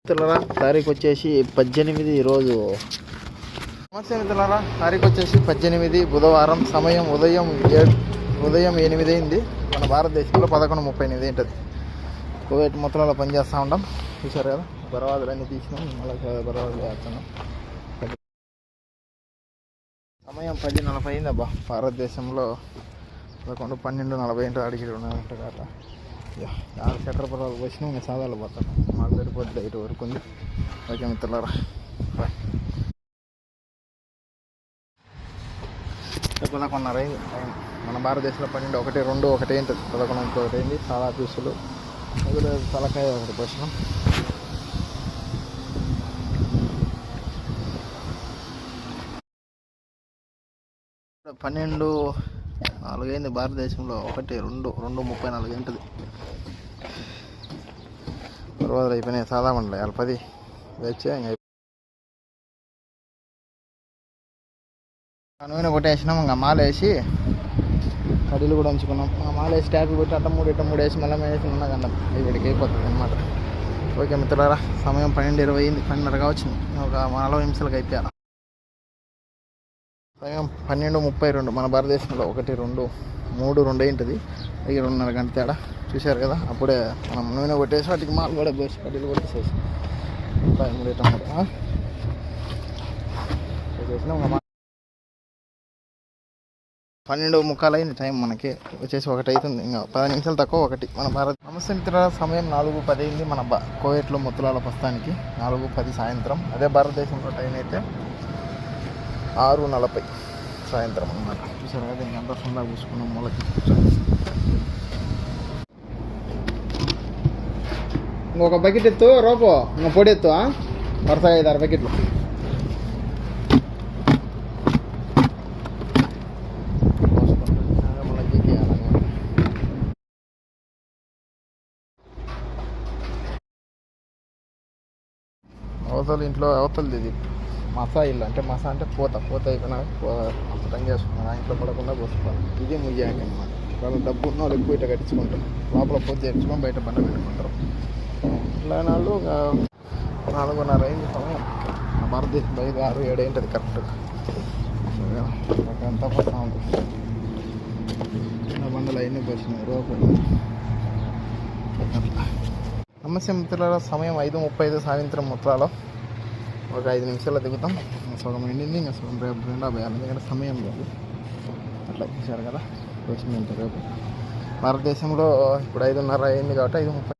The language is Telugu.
మిత్రులారా తారీఖు వచ్చేసి 18 ఈరోజు. నమస్తే మిత్రులారా, తారీఖు వచ్చేసి 18 బుధవారం. సమయం ఉదయం 8 అయింది. మన భారతదేశంలో 11:38 ఏంటది. కువైట్ మొత్తంలో పనిచేస్తూ ఉంటాం. చూసారు కదా, బరవాదులు అన్నీ తీసినాం, మళ్ళీ బరవాదులు వేస్తున్నాం. సమయం 10:40 అయింది. అబ్బా, భారతదేశంలో 11:12:40 ఏంటో అడిగి ఉన్నట్టు కాట. 6 చక్ర పర్వాలు వచ్చినాం, ఇంకా సాదాలు పోతాను. మాకు సరిపోతుంది, ఇటు వరకు ఉంది. ఓకే మిత్రులారా, 11:30 అయింది టైం. మన భారతదేశంలో 12, 1, 2, 1 ఏంటది. 11:31 అయింది. చాలా పీసులు అందులో తలకాయ ఒకటి పోసినాం. ఇప్పుడు 12:04 అయింది భారతదేశంలో. 1, 2, 2:34 ఏంటది. తర్వాత అయిపోయినాయి. సాదా మండలి 10 వచ్చే నూనె కొట్టేసినాం. ఇంకా మాల వేసి కడీలు కూడా ఉంచుకున్నాం. మాల వేసి ట్యాప్ కొట్టి అట్ట మూడు వేసి మళ్ళీ వేసి ఉన్నా కన్నా ఇక్కడికి అయిపోతుంది అనమాట. ఓకే మిత్రులారా, సమయం 12:20 అయింది. 12:30 కావచ్చు. ఒక 40 నిమిషాలకు అయిపోయాలి. సమయం 12:32 మన భారతదేశంలో. 1, 2, 3 ఏంటది. 2:30 గంట తేడా. చూశారు కదా, అప్పుడే మనం నూనె కొట్టేసి వాటికి మాలు కూడా పోసి కడ్డీలు కొట్టేసేసి 3 చేసినాం. 12:45 అయింది టైం. మనకి వచ్చేసి 1 అవుతుంది. ఇంకా 10 నిమిషాలు తక్కువ 1 మన భారత్. నమస్తే మిత్రుల, సమయం 4:10 అయింది మన కువైట్లో ముత్తులాల ప్రస్తుతానికి. 4:10 సాయంత్రం. అదే భారతదేశంలో టైం అయితే 6:40 సాయంత్రం అన్నమాట. చూసారు కదా, ఇంకంతా సుందా పూసుకున్నాం. మూలకి ఇంకొక బకెట్ ఎత్తు రోపో, ఇంకా పొడి ఎత్తు. వరుస 5-6 బకెట్లు. అవతల ఇంట్లో అవతలది ఇది మసా ఇల్లు. అంటే మసా అంటే పూత అయిపోయినాక టంగ్ చేసుకున్నాను. ఆ ఇంట్లో పడకుండా పోసుకోవాలి. ఇది ముయ్యాక అనమాట. వాళ్ళు డబ్బు ఉన్న వాళ్ళు ఎక్కువ ఇట్లా కట్టించుకుంటారు. లోపల పూత చేయించుకొని బయట బండ పెట్టుకుంటారు. ఇట్లా నాళ్ళు 4:30 అయింది సమయం. భారతదేశం 5, 6, 7 ఏంటది కరెక్ట్గా. అంతా పోతా ఉంటుంది. చిన్న బండలు అవన్నీ పోసినాయి రూపాయలు. నమస్తే మిత్రుల, సమయం 5:35 సాయంత్రం. ముత్రాలో ఒక 5 నిమిషాలు దిగుతాం. సగం ఎండింది, ఇంకా సగం రేపు 2:50. ఎందుకంటే సమయం లేదు. అట్లా చూశారు కదా, వచ్చింది రేపు. భారతదేశంలో ఇప్పుడు 5:30 అయింది కాబట్టి 5:30